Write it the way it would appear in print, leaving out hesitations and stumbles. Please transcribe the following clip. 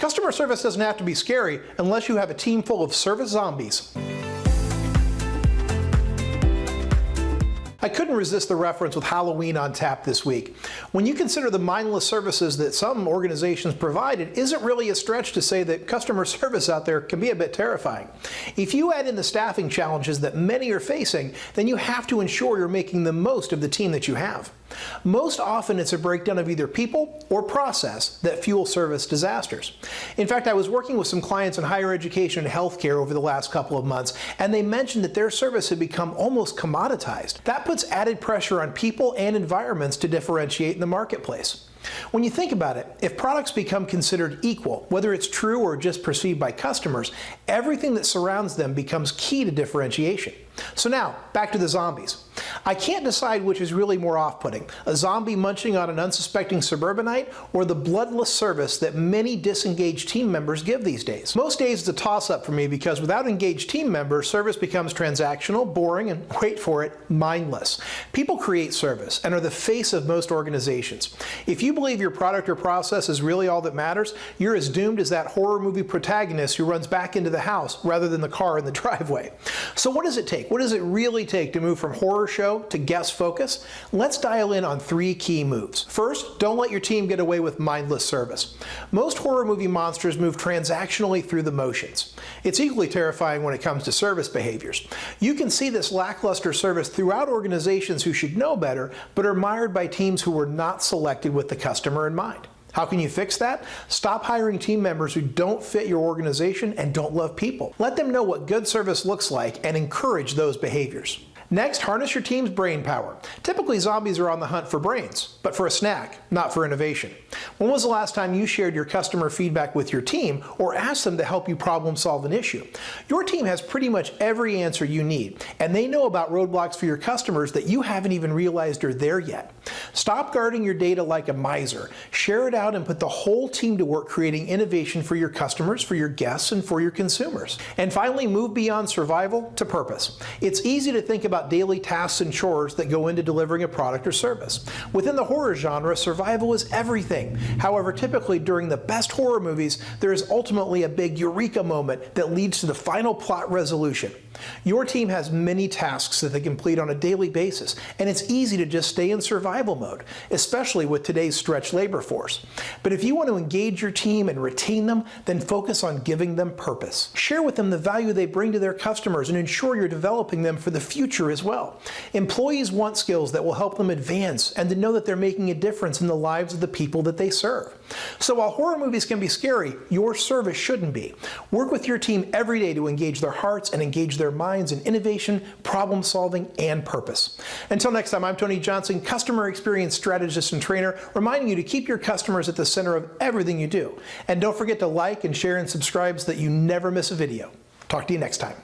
Customer service doesn't have to be scary unless you have a team full of service zombies. I couldn't resist the reference with Halloween on tap this week. When you consider the mindless services that some organizations provide, it isn't really a stretch to say that customer service out there can be a bit terrifying. If you add in the staffing challenges that many are facing, then you have to ensure you're making the most of the team that you have. Most often it's a breakdown of either people or process that fuel service disasters. In fact, I was working with some clients in higher education and healthcare over the last couple of months, and they mentioned that their service had become almost commoditized. That puts added pressure on people and environments to differentiate in the marketplace. When you think about it, if products become considered equal, whether it's true or just perceived by customers, everything that surrounds them becomes key to differentiation. So now, back to the zombies. I can't decide which is really more off-putting, a zombie munching on an unsuspecting suburbanite or the bloodless service that many disengaged team members give these days. Most days it's a toss-up for me because without engaged team members, service becomes transactional, boring, and wait for it, mindless. People create service and are the face of most organizations. If you believe your product or process is really all that matters, you're as doomed as that horror movie protagonist who runs back into the house rather than the car in the driveway. So what does it take? What does it really take to move from horror show to guest focus? Let's dial in on 3 key moves. First, don't let your team get away with mindless service. Most horror movie monsters move transactionally through the motions. It's equally terrifying when it comes to service behaviors. You can see this lackluster service throughout organizations who should know better, but are mired by teams who were not selected with the customer in mind. How can you fix that? Stop hiring team members who don't fit your organization and don't love people. Let them know what good service looks like and encourage those behaviors. Next, harness your team's brain power. Typically, zombies are on the hunt for brains, but for a snack, not for innovation. When was the last time you shared your customer feedback with your team or asked them to help you problem solve an issue? Your team has pretty much every answer you need, and they know about roadblocks for your customers that you haven't even realized are there yet. Stop guarding your data like a miser. Share it out and put the whole team to work creating innovation for your customers, for your guests, and for your consumers. And finally, move beyond survival to purpose. It's easy to think about daily tasks and chores that go into delivering a product or service. Within the horror genre, survival is everything. However, typically during the best horror movies, there is ultimately a big eureka moment that leads to the final plot resolution. Your team has many tasks that they complete on a daily basis, and it's easy to just stay in survival mode, especially with today's stretched labor force. But if you want to engage your team and retain them, then focus on giving them purpose. Share with them the value they bring to their customers and ensure you're developing them for the future as well. Employees want skills that will help them advance and to know that they're making a difference in the lives of the people that they serve. So while horror movies can be scary, your service shouldn't be. Work with your team every day to engage their hearts and engage their minds in innovation, problem solving, and purpose. Until next time, I'm Tony Johnson, customer experience strategist and trainer, reminding you to keep your customers at the center of everything you do. And don't forget to like and share and subscribe so that you never miss a video. Talk to you next time.